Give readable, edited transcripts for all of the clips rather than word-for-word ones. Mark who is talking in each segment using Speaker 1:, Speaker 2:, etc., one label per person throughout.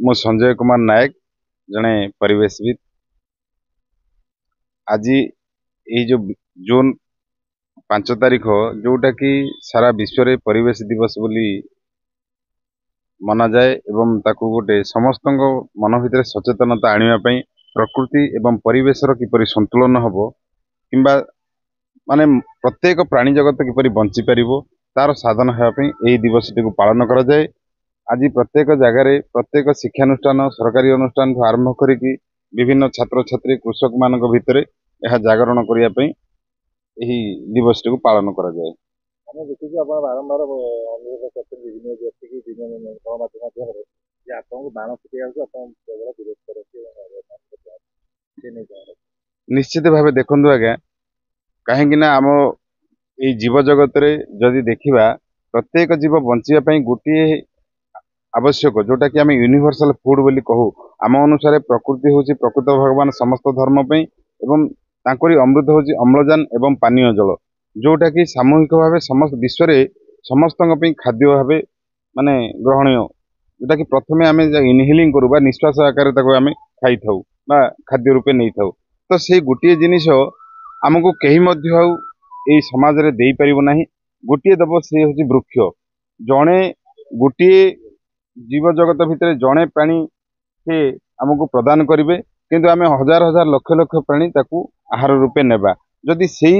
Speaker 1: मु संजय कुमार नायक जड़े परिवेशविद। आज ये जो जून 5 तारिख जोटा कि सारा विश्व रे परिवेश दिवस बोली मना जाए एवं ताकू गोटे समस्त मन भितर सचेतनता आने प्रकृति एवं परिवेश किपरि संतुलन हम किंबा माने प्रत्येक प्राणी जगत किपरि बंची पारिबो तार साधन होगापी यही दिवस टी पालन करा जाए। आज प्रत्येक जगार प्रत्येक शिक्षानुष्ठान सरकारी अनुष्ठान आरंभ करी विभिन्न छात्र छात्री कृषक मान भितर यह जागरण करने दिवस टी पालन करा जाए।
Speaker 2: ଆମେ ଦେଖିଛୁ ଆପଣ ବାରମ୍ବାର ଅନୁରୋଧ କରିଛନ୍ତି ବିଭିନ୍ନ ବ୍ୟକ୍ତି କି ଗଣମାଧ୍ୟମ ମାଧ୍ୟମରେ ଯେ ଆପଣଙ୍କୁ ବାଣ ଫୁଟେଇବାକୁ ଆପଣ କେବଳ ବିରୋଧ କରନ୍ତି।
Speaker 1: निश्चित भाव देखु आज्ञा कहीं आम ये जीव जगत रे जदि देखिबा प्रत्येक जीव बंचापी गोटे आवश्यक जोटा कि आम यूनिवर्सल फूड बोली कहू आम अनुसार प्रकृति हूँ प्रकृत भगवान समस्त धर्म पे एवं तांकरी अमृत हूँ अम्लजान एवं पानीय जल जोटा कि सामूहिक भाव समस्त विश्व रे समस्त खाद्य भाव माने ग्रहणीय जोटा कि प्रथमे आम इनहेलिंग करू निश्वास आकार आम खाई था खाद्य रूपे नहीं था तो से गोटे जिनिस आमको कहीं समाज रे दे पारिबो नाही। गोटे दब से हूँ वृक्ष जड़े गोटे जीव जगत भितर जड़े प्राणी से आमको प्रदान करेंगे किंतु आम हजार हजार लक्ष लक्ष प्राणी ताकू आहार रूपे नेबा जदि से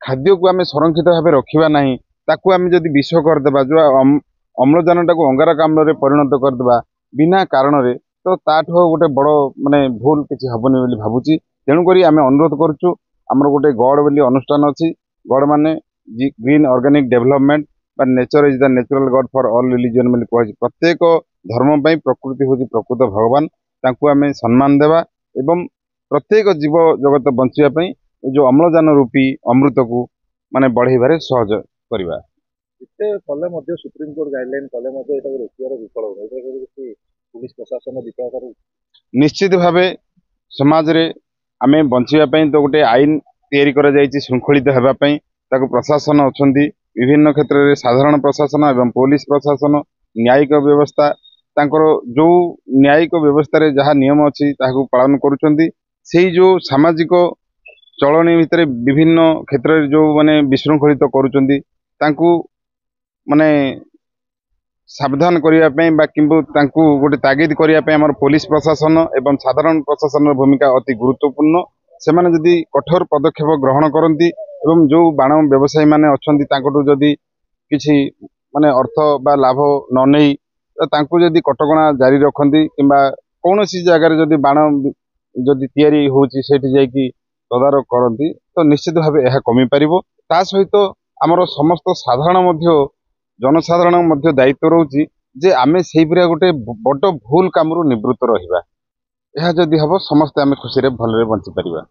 Speaker 1: खाद्य को आम संरक्षित भाव रखा ना ताकू आम जदि विष करदे जो अम्लजान टाक अंगारकाम्ल रे परिणत करदे बिना कारण रे तो ताठू गोटे बड़ माने भूल किसी हेनी बोली भावुची। तेणुक आम अनुरोध करुचु आमर गोटे गड़ बोली अनुष्ठान अच्छी गड़ माने green organic development nature is the natural God for all religion बोली कह प्रत्येक धर्म पर प्रकृति हूँ प्रकृत भगवान तांकू आम सम्मान देवा एवं प्रत्येक जीव जगत बंचापी जो अम्लजान रूपी अमृत को माने बढ़ेबारे सहज करवा
Speaker 2: एते कले मध्ये सुप्रीम कोर्ट गाइडलाइन कले मध्ये एटा रोकियार विफल हो किसी पुलिस प्रशासन विफल करू।
Speaker 1: निश्चित भावे समाज रे आमे बंचापी तो गोटे आईन तैयारी करा जायछि शृंखलित हेबा पई ताको प्रशासन अछंती विभिन्न क्षेत्र में साधारण प्रशासन एवं पुलिस प्रशासन न्यायिक व्यवस्था तांकर जो न्यायिक व्यवस्था रे जहाँ नियम अच्छी ताकू पालन करुचंती से जो सामाजिक चलनी भितर विभिन्न क्षेत्र में जो माने विशृंखलित करुचंती तांकू माने सावधान करने तांकू गोटे तागिद करने आम पुलिस प्रशासन एवं साधारण प्रशासन भूमिका अति गुरुत्वपूर्ण से माने जदि कठोर पदक्षेप ग्रहण करती एवं जो बाण व्यवसायी माने अच्छी जदि किसी माने अर्थ बा लाभ न नहीं तांकू जदि कटकणा जारी रखती किंबा कौन सी जगार जदि बाण जदि तैयारी होची सेठी जाइकी तदारक करती तो निश्चित भाव यह कमी पारिबो। ता सहित आमर समस्त साधारण मध्य जनसाधारण मध्य दायित्व रोची जे आमे सेही परिया गोटे बड़ भूल कामरू निवृत्त रहिबा यह जदि हबो समस्त आमे खुशी रे भलरे बंची परिबा।